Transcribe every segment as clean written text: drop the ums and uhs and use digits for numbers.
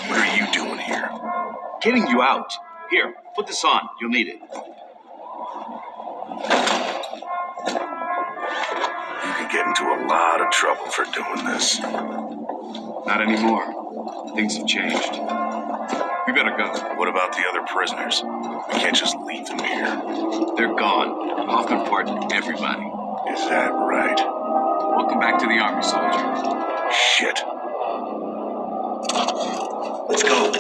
What are you doing here? Getting you out. Here, put this on. You'll need it. You could get into a lot of trouble for doing this. Not anymore. Things have changed. We better go. What about the other prisoners? We can't just leave them here. They're gone. Hoffman pardoned everybody. Is that right? Welcome back to the Army, soldier. Shit. Let's go.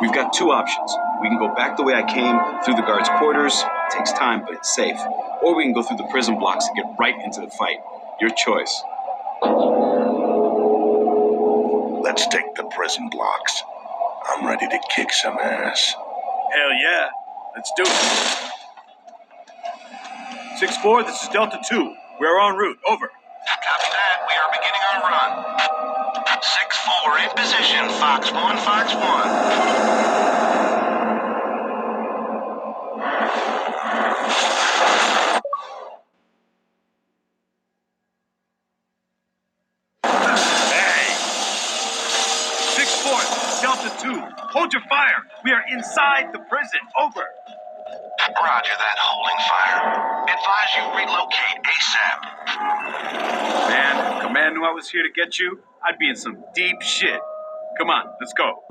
We've got two options. We can go back the way I came, through the guards' quarters. It takes time, but it's safe. Or we can go through the prison blocks and get right into the fight. Your choice. Let's take the prison blocks. I'm ready to kick some ass. Hell yeah. Let's do it. 6-4, this is Delta 2. We're en route. Over. Copy that. We are beginning our run. 6-4 in position. Fox 1, Fox 1. Hey! 6-4, Delta 2. Hold your fire. We are inside the prison. Over. Roger that, holding fire. Advise you relocate ASAP. Man, if command knew I was here to get you, I'd be in some deep shit. Come on, let's go.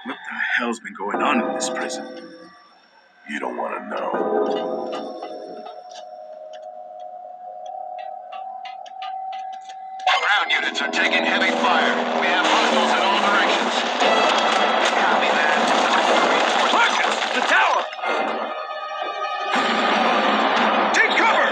What the hell's been going on in this prison? You don't want to know. Ground units are taking heavy fire. We have hostiles in all directions. Copy that. Marcus! The tower! Take cover!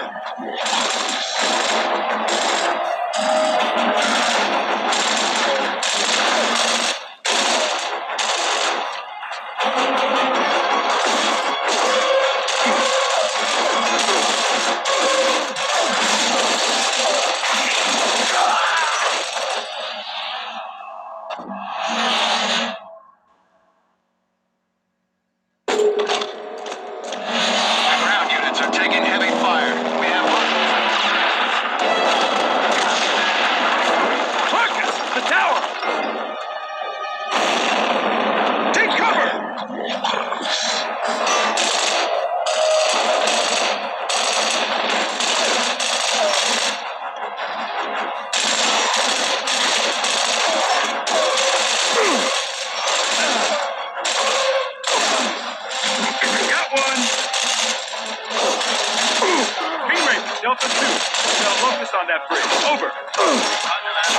Ground units are taking heavy fire. We have hostiles in all directions. Marcus! The tower! Take cover! Got one! King Raven, Delta 2. They'll focus on that bridge. Over. Roger that.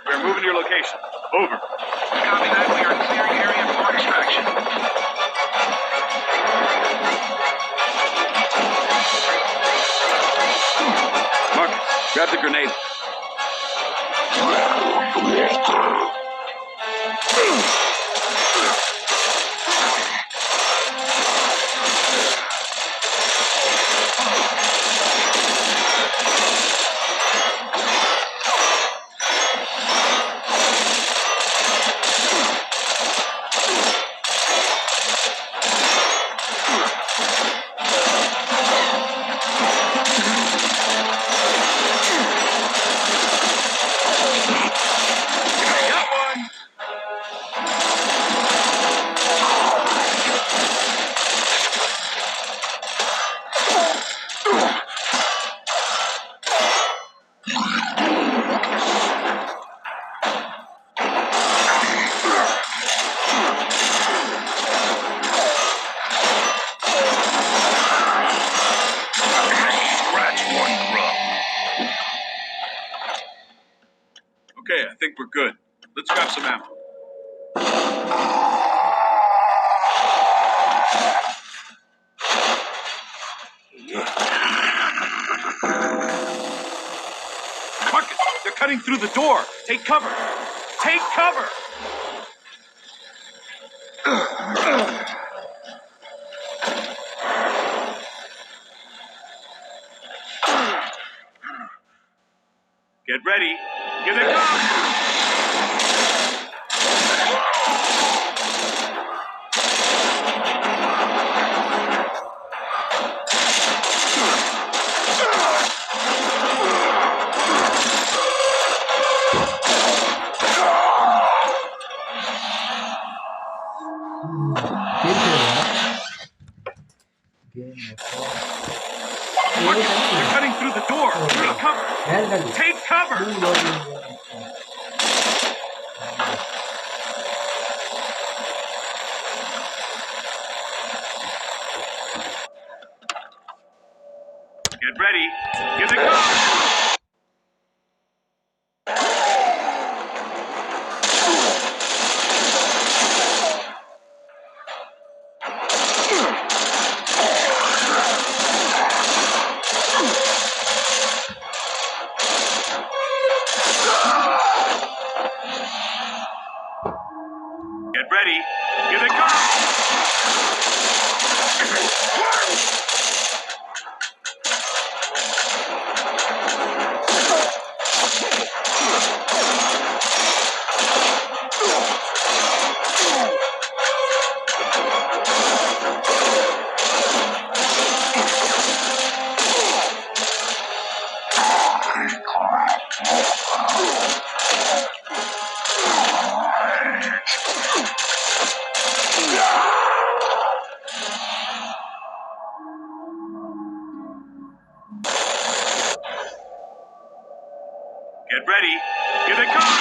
We're moving to your location. Over. Copy that. We are clearing area for extraction. Marcus, grab the grenade. Got one! think we're good. Let's grab some ammo. Marcus, they're cutting through the door. Take cover. Take cover. Get ready. Here they come. Marcus, they're cutting through the door. Take cover. Take cover. Get ready. Here they come. Get ready. Here they come. Get ready. Here they come.